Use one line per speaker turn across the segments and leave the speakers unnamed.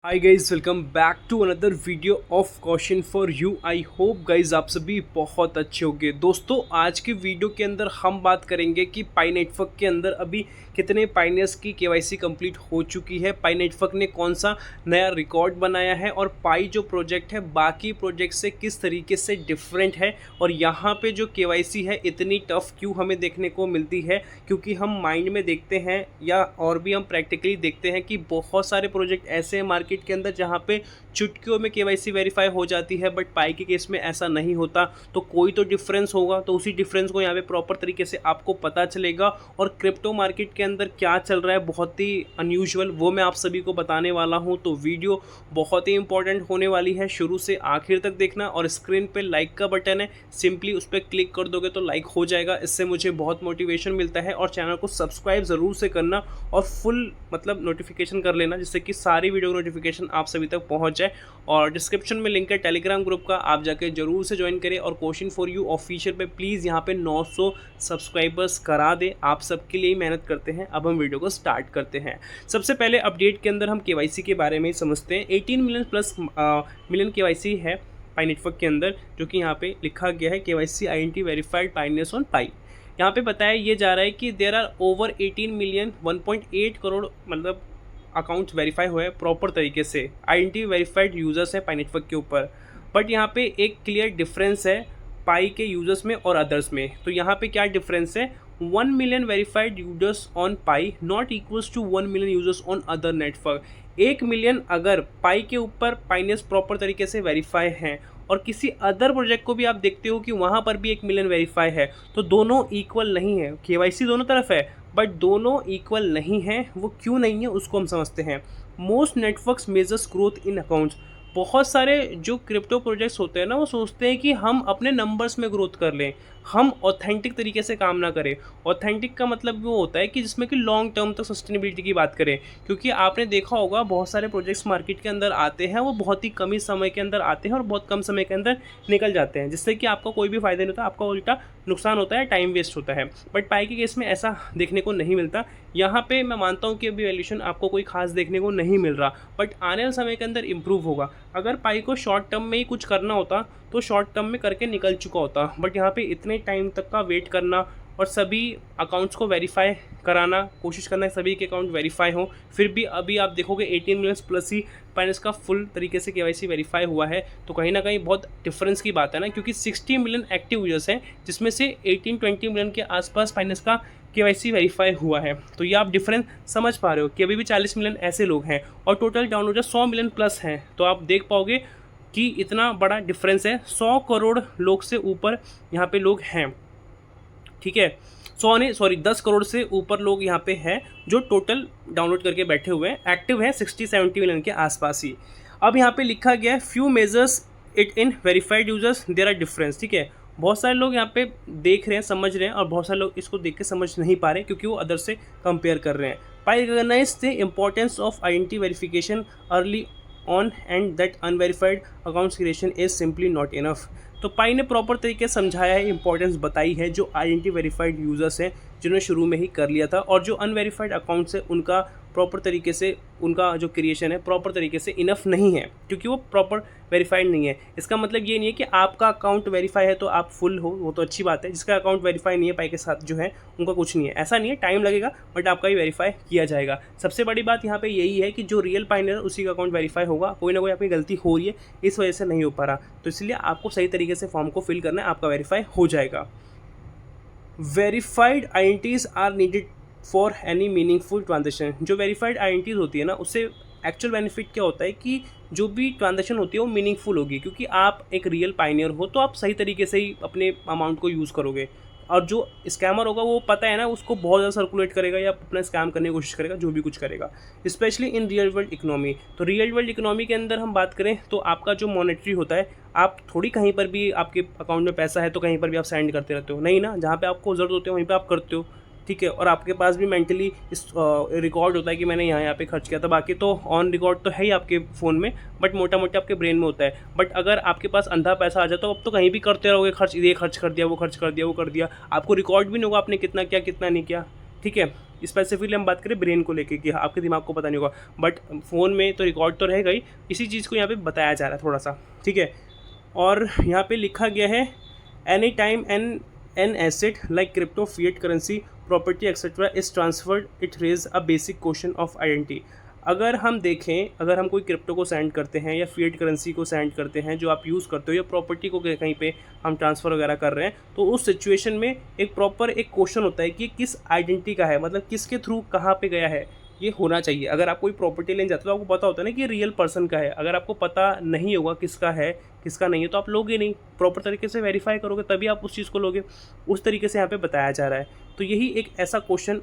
Hi guys, welcome back to another video of question for you. I hope guys आप सभी बहुत अच्छे होंगे। दोस्तों, आज के वीडियो के अंदर हम बात करेंगे कि पाई नेटवर्क के अंदर अभी कितने पाइनियर्स की केवाईसी कंप्लीट हो चुकी है, पाई नेटवर्क ने कौन सा नया रिकॉर्ड बनाया है और पाई जो प्रोजेक्ट है बाकी प्रोजेक्ट से किस तरीके से डिफरेंट है और यहाँ पे जो केवाईसी है इतनी टफ क्यों हमें देखने को मिलती है। क्योंकि हम माइंड में देखते हैं या और भी हम प्रैक्टिकली देखते हैं कि बहुत सारे प्रोजेक्ट ऐसे हैं मार्केट के अंदर जहाँ पे चुटकियों में केवाईसी वेरीफाई हो जाती है, बट पाई के केस में ऐसा नहीं होता। तो कोई तो डिफरेंस होगा, तो उसी डिफरेंस को यहाँ पे प्रॉपर तरीके से आपको पता चलेगा। और क्रिप्टो मार्केट के अंदर क्या चल रहा है बहुत ही अनयूजुअल, वो मैं आप सभी को बताने वाला हूँ। तो वीडियो बहुत ही इंपॉर्टेंट होने वाली है, शुरू से आखिर तक देखना। और स्क्रीन पे लाइक का बटन है, सिंपली उस पर क्लिक कर दोगे तो लाइक हो जाएगा, इससे मुझे बहुत मोटिवेशन मिलता है। और चैनल को सब्सक्राइब ज़रूर से करना और फुल नोटिफिकेशन कर लेना, जिससे कि सारी वीडियो नोटिफिकेशन आप सभी तक पहुंच जाए। और डिस्क्रिप्शन में लिंक है टेलीग्राम ग्रुप का, आप जाके जरूर से ज्वाइन करें। और क्वेश्चन फॉर यू ऑफिशियल पे प्लीज़ यहाँ पे 900 सब्सक्राइबर्स करा दे, आप सबके लिए ही मेहनत करते हैं। अब हम वीडियो को स्टार्ट करते हैं। सबसे पहले अपडेट के अंदर हम केवाईसी के बारे में ही समझते हैं। 18 मिलियन प्लस मिलियन केवाईसी है पाई नेटवर्क के अंदर, जो कि यहाँ पे लिखा गया है KYC INT verified pioneers on Pi. यहाँ पे बताया ये जा रहा है कि there are over 18 million 1.8 crore accounts verify हुए प्रॉपर तरीके से, आईडेंटिटी वेरीफाइड यूज़र्स हैं पाई नेटवर्क के ऊपर। बट यहाँ पे एक क्लियर डिफरेंस है पाई के यूज़र्स में और अदर्स में। तो यहाँ पे क्या डिफरेंस है, 1 million verified users on Pi not equals to 1 million users on other network. 1 million अगर पाई के ऊपर पाइनियर्स प्रॉपर तरीके से वेरीफाई हैं और किसी अदर प्रोजेक्ट को भी आप देखते हो कि वहाँ पर भी 1 मिलियन वेरीफाई है, तो दोनों इक्वल नहीं है। केवाईसी दोनों तरफ है बट दोनों इक्वल नहीं है। वो क्यों नहीं है उसको हम समझते हैं। Most networks measures growth in accounts. बहुत सारे जो क्रिप्टो प्रोजेक्ट्स होते हैं ना, वो सोचते हैं कि हम अपने नंबर्स में ग्रोथ कर लें, हम ऑथेंटिक तरीके से काम ना करें। ऑथेंटिक का मतलब वो होता है कि जिसमें कि लॉन्ग टर्म तक सस्टेनेबिलिटी की बात करें। क्योंकि आपने देखा होगा बहुत सारे प्रोजेक्ट्स मार्केट के अंदर आते हैं, वो बहुत ही कम ही समय के अंदर आते हैं और बहुत कम समय के अंदर निकल जाते हैं, जिससे कि आपका कोई भी फायदा नहीं होता, आपका उल्टा नुकसान होता है, टाइम वेस्ट होता है। बट पाई के केस में ऐसा देखने को नहीं मिलता। यहाँ पे मैं मानता हूँ कि अभी वैल्यूएशन आपको कोई खास देखने को नहीं मिल रहा, बट आने वाले समय के अंदर इंप्रूव होगा। अगर पाई को शॉर्ट टर्म में ही कुछ करना होता तो शॉर्ट टर्म में करके निकल चुका होता, बट यहाँ पे इतने टाइम तक का वेट करना और सभी अकाउंट्स को वेरीफाई कराना, कोशिश करना है सभी के अकाउंट वेरीफाई हो। फिर भी अभी आप देखोगे 18 मिलियन प्लस ही पाइनेंस का फुल तरीके से केवाईसी वेरीफाई हुआ है, तो कहीं ना कहीं बहुत डिफरेंस की बात है ना। क्योंकि 60 मिलियन एक्टिव यूजर्स हैं, जिसमें से 18-20 मिलियन के आसपास पाइनेंस का केवाईसी वेरीफाई हुआ है। तो ये आप डिफरेंस समझ पा रहे हो कि अभी भी 40 मिलियन ऐसे लोग हैं और टोटल डाउनलोडर 100 मिलियन प्लस हैं। तो आप देख पाओगे कि इतना बड़ा डिफरेंस है। 100 करोड़ लोग से ऊपर यहाँ पे लोग हैं, ठीक है। 10 करोड़ से ऊपर लोग यहाँ पे हैं जो टोटल डाउनलोड करके बैठे हुए हैं। एक्टिव है 60-70 मिलियन के आसपास ही। अब यहाँ पे लिखा गया है few measures it in verified users there are difference, ठीक है। बहुत सारे लोग यहाँ पे देख रहे हैं, समझ रहे हैं, और बहुत सारे लोग इसको देख के समझ नहीं पा रहे क्योंकि वो अदर से कंपेयर कर रहे हैं। Pi recognize the importance of identity verification early on and that unverified accounts creation is simply not enough. तो पाई ने प्रॉपर तरीके से समझाया है, इंपॉर्टेंस बताई है जो आइडेंटिटी वेरीफाइड यूजर्स हैं जिन्होंने शुरू में ही कर लिया था, और जो अनवेरीफाइड अकाउंट्स है उनका प्रॉपर तरीके से उनका जो क्रिएशन है प्रॉपर तरीके से इनफ नहीं है, क्योंकि वो प्रॉपर वेरीफाइड नहीं है। इसका मतलब ये नहीं है कि आपका अकाउंट वेरीफाई है तो आप फुल हो, वो तो अच्छी बात है। जिसका अकाउंट वेरीफाई नहीं है पाई के साथ जो है उनका कुछ नहीं है, ऐसा नहीं है, टाइम लगेगा बट आपका ही वेरीफाई किया जाएगा। सबसे बड़ी बात यहाँ पे यही है कि जो रियल पाइनियर है उसी का अकाउंट वेरीफाई होगा। कोई ना कोई आपकी गलती हो रही है, इस वजह से नहीं हो पा रहा, तो इसलिए आपको सही तरीके से फॉर्म को फिल करना है, आपका वेरीफाई हो जाएगा। Verified identities are needed for any meaningful transaction. जो वेरीफाइड आइडेंटिटीज होती है ना, उससे एक्चुअल बेनिफिट क्या होता है कि जो भी ट्रांजेक्शन होती है वो मीनिंगफुल होगी, क्योंकि आप एक रियल पाइनियर हो तो आप सही तरीके से ही अपने अमाउंट को यूज़ करोगे। और जो स्कैमर होगा वो पता है ना, उसको बहुत ज़्यादा सर्कुलेट करेगा या अपना स्कैम करने की कोशिश करेगा, जो भी कुछ करेगा, specially in real world economy. तो रियल वर्ल्ड इकोनॉमी के अंदर हम बात करें तो आपका जो मॉनेटरी होता है, आप थोड़ी कहीं पर भी आपके अकाउंट में पैसा है तो कहीं पर भी आप सेंड करते रहते हो, नहीं ना। जहाँ पे आपको ज़रूरत होती है वहीं पे आप करते हो, ठीक है। और आपके पास भी मेंटली इस रिकॉर्ड होता है कि मैंने यहाँ पे खर्च किया था। बाकी तो ऑन रिकॉर्ड तो है ही आपके फ़ोन में, बट मोटा मोटा आपके ब्रेन में होता है। बट अगर आपके पास अंधा पैसा आ जाए तो अब तो कहीं भी करते रहोगे खर्च, ये खर्च कर दिया, वो खर्च कर दिया, वो कर दिया, आपको रिकॉर्ड भी नहीं होगा आपने कितना किया कितना नहीं किया। ठीक है। स्पेसिफिकली हम बात करें ब्रेन को लेके कि आपके दिमाग को पता नहीं होगा, बट फ़ोन में तो रिकॉर्ड तो रहेगा ही, इसी चीज़ को यहाँ पे बताया जा रहा है थोड़ा सा, ठीक है। और यहाँ पे लिखा गया है any time an asset like crypto, fiat currency, property etcetera is transferred it raise a basic question of identity. अगर हम देखें, अगर हम कोई क्रिप्टो को सेंड करते हैं या फिएट करेंसी को सेंड करते हैं जो आप यूज़ करते हो, या प्रॉपर्टी को कहीं पे हम ट्रांसफ़र वगैरह कर रहे हैं, तो उस सिचुएशन में एक प्रॉपर एक क्वेश्चन होता है कि किस आइडेंटिटी का है, मतलब किसके थ्रू कहाँ पे गया है, ये होना चाहिए। अगर आप कोई प्रॉपर्टी लेने जाते हो तो आपको पता होता है ना कि रियल पर्सन का है। अगर आपको पता नहीं होगा किसका है किसका नहीं है तो आप लोगे नहीं, प्रॉपर तरीके से वेरीफाई करोगे तभी आप उस चीज़ को लोगे। उस तरीके से यहाँ पे बताया जा रहा है। तो यही एक ऐसा क्वेश्चन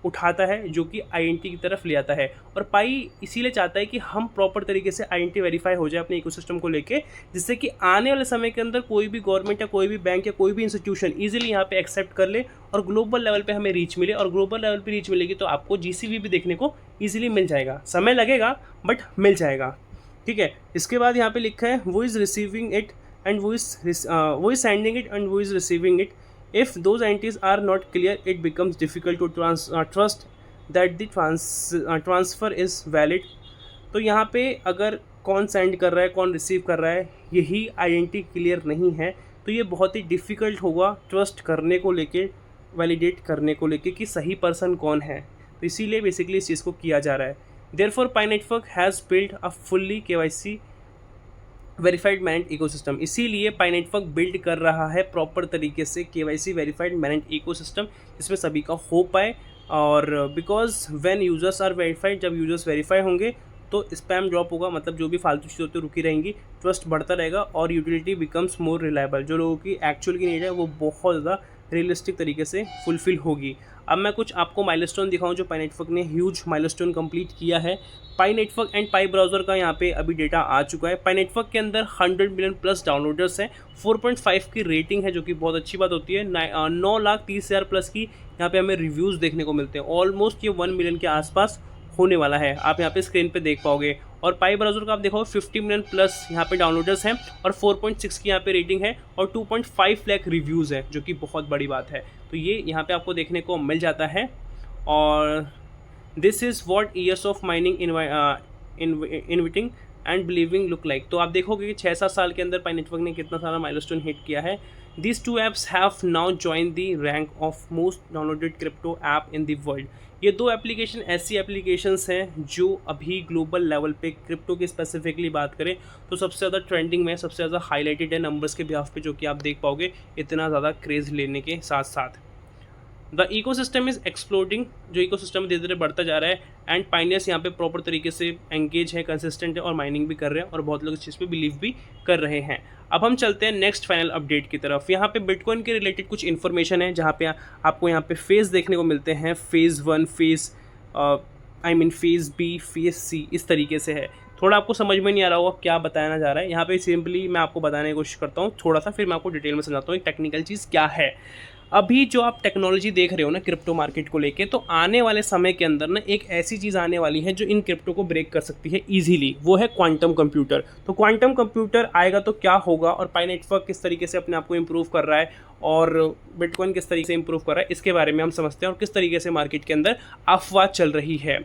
उठाता है जो कि आइडेंटिटी की तरफ ले आता है, और पाई इसीलिए चाहता है कि हम प्रॉपर तरीके से आइडेंटिटी वेरीफाई हो जाए अपने इकोसिस्टम को लेके, जिससे कि आने वाले समय के अंदर कोई भी गवर्नमेंट या कोई भी बैंक या कोई भी इंस्टीट्यूशन ईजिली यहाँ पे एक्सेप्ट कर ले और ग्लोबल लेवल पे हमें रीच मिले। और ग्लोबल लेवल पे रीच मिलेगी तो आपको जीसीबी भी देखने को ईजिली मिल जाएगा, समय लगेगा बट मिल जाएगा, ठीक है। इसके बाद यहाँ पे लिखा है वो इज़ रिसीविंग इट एंड वो इज़ सेंडिंग इट एंड वो is receiving it. If those entities are not clear, it becomes difficult to trust that the transfer is valid। तो यहाँ पे अगर कौन सेंड कर रहा है कौन रिसीव कर रहा है यही आइडेंटिटी क्लियर नहीं है तो ये बहुत ही डिफ़िकल्ट होगा ट्रस्ट करने को लेके, वैलिडेट करने को लेके कि सही पर्सन कौन है। तो इसीलिए बेसिकली इस चीज़ को किया जा रहा है। Therefore, Pi Network has built a fully KYC verified manage ecosystem. इसीलिए पाई नेटवर्क बिल्ड कर रहा है प्रॉपर तरीके से केवाईसी वेरीफाइड मैनेज इकोसिस्टम, जिसमें सभी का हो पाए। और because when users are verified, जब यूजर्स वेरीफाई होंगे तो स्पैम ड्रॉप होगा, मतलब जो भी फालतू चीज़ें होती है रुकी रहेंगी, ट्रस्ट बढ़ता रहेगा और यूटिलिटी बिकम्स मोर रिलायबल। जो लोगों की एक्चुअल की नीड है वो बहुत ज़्यादा रियलिस्टिक तरीके से फुलफिल होगी। अब मैं कुछ आपको माइलस्टोन दिखाऊं जो पाई नेटवर्क ने ह्यूज माइलस्टोन कंप्लीट किया है। पाई नेटवर्क एंड पाई ब्राउज़र का यहाँ पे अभी डेटा आ चुका है। पाई नेटवर्क के अंदर 100 मिलियन प्लस डाउनलोडर्स हैं, 4.5 की रेटिंग है जो कि बहुत अच्छी बात होती है। 9,30,000 प्लस की यहाँ पे हमें रिव्यूज़ देखने को मिलते हैं। ऑलमोस्ट ये 1 मिलियन के आसपास होने वाला है, आप यहाँ पे स्क्रीन पे देख पाओगे। और पाई ब्राउज़र का आप देखो 50 मिलियन प्लस यहाँ पे डाउनलोडर्स हैं और 4.6 की यहाँ पे रेटिंग है और 2.5 लाख रिव्यूज़ है, जो कि बहुत बड़ी बात है। तो ये यहाँ पे आपको देखने को मिल जाता है। और this is what years of mining inviting and believing look like. तो आप देखोगे कि 6-7 साल के अंदर पाई नेटवर्क ने कितना सारा माइलस्टोन हिट किया है। These two apps have now joined the rank of most downloaded crypto app in the world। ये दो एप्लीकेशन ऐसी एप्लीकेशंस हैं जो अभी ग्लोबल लेवल पे क्रिप्टो की स्पेसिफिकली बात करें तो सबसे ज़्यादा ट्रेंडिंग में, सबसे ज़्यादा हाईलाइटेड है नंबर्स के बिहाफ पे, जो कि आप देख पाओगे इतना ज़्यादा क्रेज़ लेने के साथ साथ। द इकोसिस्टम इज़ एक्सप्लोडिंग, जो इकोसिस्टम धीरे धीरे बढ़ता जा रहा है। एंड पाइनियर्स यहाँ पे प्रॉपर तरीके से एंगेज है, कंसिस्टेंट है और माइनिंग भी कर रहे हैं और बहुत लोग इस चीज़ पे बिलीव भी कर रहे हैं। अब हम चलते हैं नेक्स्ट फाइनल अपडेट की तरफ। यहाँ पे बिटकॉइन के रिलेटेड कुछ इन्फॉर्मेशन है, जहाँ पे आपको यहाँ पे फेज़ देखने को मिलते हैं। Phase 1, phase phase B, phase C, इस तरीके से है। थोड़ा आपको समझ में नहीं आ रहा होगा क्या बताया जा रहा है यहाँ पे, सिंपली मैं आपको बताने की कोशिश करता हूँ थोड़ा सा, फिर मैं आपको डिटेल में समझाता हूँ एक टेक्निकल चीज़ क्या है। अभी जो आप टेक्नोलॉजी देख रहे हो ना क्रिप्टो मार्केट को लेके, तो आने वाले समय के अंदर ना एक ऐसी चीज़ आने वाली है जो इन क्रिप्टो को ब्रेक कर सकती है इजीली, वो है क्वांटम कंप्यूटर। तो क्वांटम कंप्यूटर आएगा तो क्या होगा, और पाई नेटवर्क किस तरीके से अपने आप को इम्प्रूव कर रहा है और बिटकॉइन किस तरीके से इम्प्रूव कर रहा है, इसके बारे में हम समझते हैं और किस तरीके से मार्केट के अंदर अफवाह चल रही है।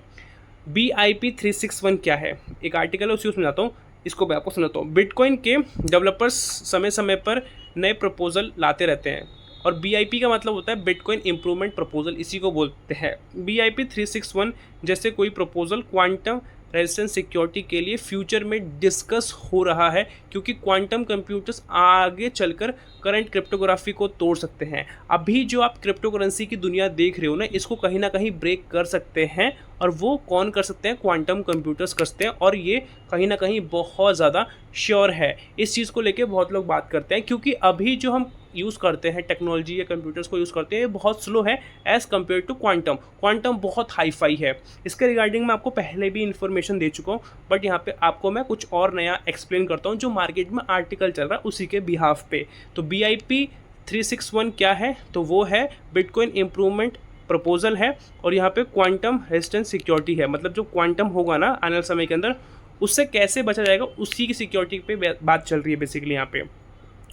BIP 361 क्या है, एक आर्टिकल है, उसी को समझाता हूँ, इसको मैं आपको सुनाता हूँ। बिटकॉइन के डेवलपर्स समय समय पर नए प्रपोजल लाते रहते हैं और BIP का मतलब होता है बिटकॉइन इम्प्रूवमेंट प्रपोजल, इसी को बोलते हैं। BIP 361 जैसे कोई प्रपोजल क्वांटम रेजिस्टेंस सिक्योरिटी के लिए फ्यूचर में डिस्कस हो रहा है, क्योंकि क्वांटम कंप्यूटर्स आगे चलकर करंट क्रिप्टोग्राफी को तोड़ सकते हैं। अभी जो आप क्रिप्टो करेंसी की दुनिया देख रहे हो ना, इसको कहीं ना कहीं ब्रेक कर सकते हैं, और वो कौन कर सकते हैं, क्वांटम कंप्यूटर्स कर सकते हैं। और ये कहीं ना कहीं बहुत ज़्यादा श्योर है, इस चीज़ को लेके बहुत लोग बात करते हैं, क्योंकि अभी जो हम यूज़ करते हैं टेक्नोलॉजी या कंप्यूटर्स को यूज़ करते हैं, ये बहुत स्लो है as compare to quantum. Quantum बहुत हाई फाई है। इसके रिगार्डिंग मैं आपको पहले भी इन्फॉर्मेशन दे चुका हूँ, बट यहाँ पे आपको मैं कुछ और नया एक्सप्लेन करता हूँ जो मार्केट में आर्टिकल चल रहा है उसी के बिहाफ पे। तो BIP 361 क्या है, तो वो है बिटकॉइन इम्प्रूवमेंट प्रपोजल है, और यहाँ पे क्वांटम रेजिस्टेंस सिक्योरिटी है, मतलब जो क्वांटम होगा ना आने वाले समय के अंदर, उससे कैसे बचा जाएगा उसी की सिक्योरिटी पे बात चल रही है बेसिकली यहाँ पे।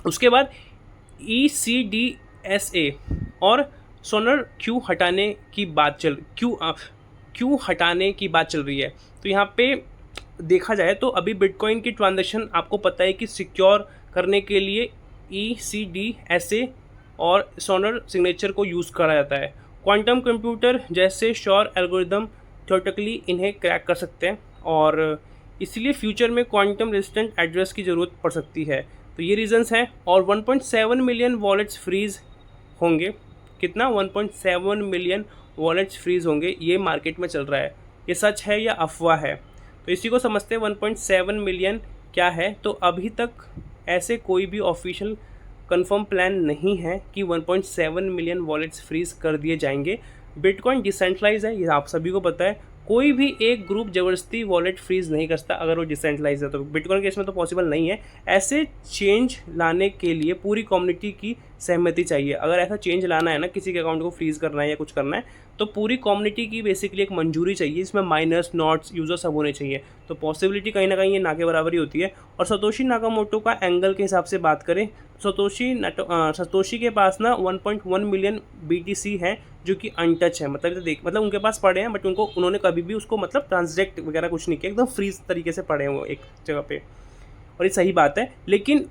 उसके बाद ECDSA और सोलर क्यों हटाने की बात चल रही है। तो यहाँ पे देखा जाए तो अभी बिटकॉइन की ट्रांजैक्शन आपको पता है कि सिक्योर करने के लिए ECDSA और सोलर सिग्नेचर को यूज़ करा जाता है। क्वांटम कंप्यूटर जैसे श्योर एल्गोरिदम थ्योरेटिकली इन्हें क्रैक कर सकते हैं और इसलिए फ्यूचर में क्वांटम रेजिस्टेंट एड्रेस की ज़रूरत पड़ सकती है। तो ये रीजंस हैं। और 1.7 मिलियन वॉलेट्स फ्रीज होंगे। कितना? 1.7 मिलियन वॉलेट्स फ्रीज होंगे, ये मार्केट में चल रहा है। ये सच है या अफवाह है? तो इसी को समझते हैं 1.7 मिलियन क्या है। तो अभी तक ऐसे कोई भी ऑफिशियल कंफर्म प्लान नहीं है कि 1.7 मिलियन वॉलेट्स फ्रीज कर दिए जाएंगे। बिटकॉइन डिसेंट्रलाइज है, ये आप सभी को पता है। कोई भी एक ग्रुप ज़बरदस्ती वॉलेट फ्रीज नहीं करता अगर वो डिसेंट्रलाइज है। तो बिटकॉइन केस में तो पॉसिबल नहीं है। ऐसे चेंज लाने के लिए पूरी कम्युनिटी की सहमति चाहिए। अगर ऐसा चेंज लाना है ना, किसी के अकाउंट को फ्रीज करना है या कुछ करना है, तो पूरी कम्युनिटी की बेसिकली एक मंजूरी चाहिए। इसमें माइनर्स, नॉट्स, यूजर सब होने चाहिए। तो पॉसिबिलिटी कहीं ना कहीं ये ना के बराबर ही होती है। और सतोशी नाकामोटो का एंगल के हिसाब से बात करें, सतोशी के पास ना 1.1 मिलियन BTC है जो कि अनटच है। मतलब उनके पास पड़े हैं, बट उन्होंने कभी भी उसको मतलब ट्रांसजेक्ट वगैरह कुछ नहीं किया, एकदम फ्रीज तरीके से पड़े हैं वो एक जगह पे। और ये सही बात है, लेकिन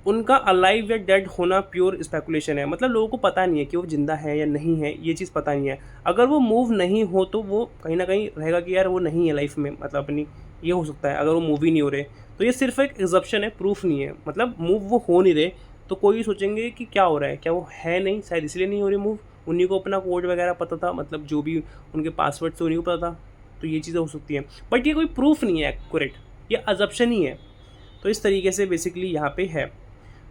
उनका अलाइव या डेड होना प्योर स्पेकुलेशन है। मतलब लोगों को पता नहीं है कि वो जिंदा है या नहीं है, ये चीज़ पता नहीं है। अगर वो मूव नहीं हो तो वो कहीं ना कहीं रहेगा कि यार वो नहीं है लाइफ में, मतलब अपनी, ये हो सकता है। अगर वो मूव ही नहीं हो रहे तो ये सिर्फ एक एग्जप्शन है, प्रूफ नहीं है। मतलब मूव वो हो नहीं रहे तो कोई सोचेंगे कि क्या हो रहा है, क्या वो है नहीं, शायद इसलिए नहीं हो रही मूव। उन्हीं को अपना कोड वगैरह पता था, मतलब जो भी उनके पासवर्ड से उन्हीं को पता था। तो ये चीज़ें हो सकती हैं, बट ये कोई प्रूफ नहीं है एक्यूरेट, ये अजप्शन ही है। तो इस तरीके से बेसिकली यहाँ पे है।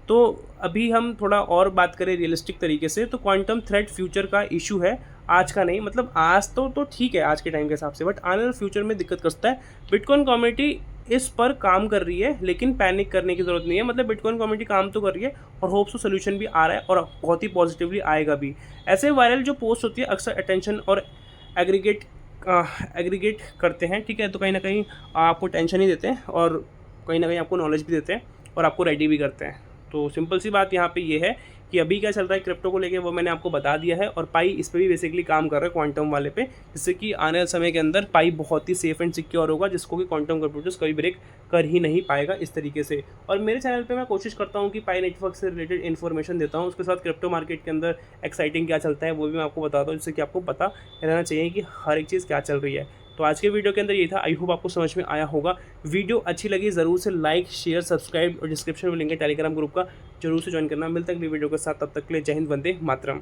तो अभी हम थोड़ा और बात करें रियलिस्टिक तरीके से, तो क्वांटम थ्रेड फ्यूचर का इशू है, आज का नहीं। मतलब आज तो ठीक है आज के टाइम के हिसाब से, बट आने वाले फ्यूचर में दिक्कत करता है। बिटकॉइन कम्युनिटी इस पर काम कर रही है, लेकिन पैनिक करने की ज़रूरत नहीं है। मतलब बिटकॉइन कम्युनिटी काम तो कर रही है और होप्स तो सोल्यूशन भी आ रहा है और बहुत ही पॉजिटिवली आएगा भी। ऐसे वायरल जो पोस्ट होती है अक्सर अटेंशन और एग्रीगेट करते हैं, ठीक है। तो कहीं ना कहीं आपको टेंशन ही देते हैं और कहीं ना कहीं आपको नॉलेज भी देते हैं और आपको रेडी भी करते हैं। तो सिंपल सी बात यहाँ पे ये है कि अभी क्या चल रहा है क्रिप्टो को लेके, वो मैंने आपको बता दिया है। और पाई इस पर भी बेसिकली काम कर रहा है, क्वांटम वाले पे, जिससे कि आने वाले समय के अंदर पाई बहुत ही सेफ एंड सिक्योर होगा, जिसको कि क्वांटम कंप्यूटर्स कभी ब्रेक कर ही नहीं पाएगा इस तरीके से। और मेरे चैनल पे मैं कोशिश करता हूँ कि पाई नेटवर्क से रिलेटेड इन्फॉर्मेशन देता हूँ, उसके साथ क्रिप्टो मार्केट के अंदर एक्साइटिंग क्या चलता है वो भी मैं आपको बताता हूँ, जिससे कि आपको पता रहना चाहिए कि हर एक चीज़ क्या चल रही है। तो आज के वीडियो के अंदर ये था। आई होप आपको समझ में आया होगा। वीडियो अच्छी लगी ज़रूर से लाइक, शेयर, सब्सक्राइब और डिस्क्रिप्शन में लिंक है टेलीग्राम ग्रुप का, जरूर से ज्वाइन करना। मिलते हैं अगली वीडियो के साथ, तब तक के लिए जय हिंद, वंदे मातरम।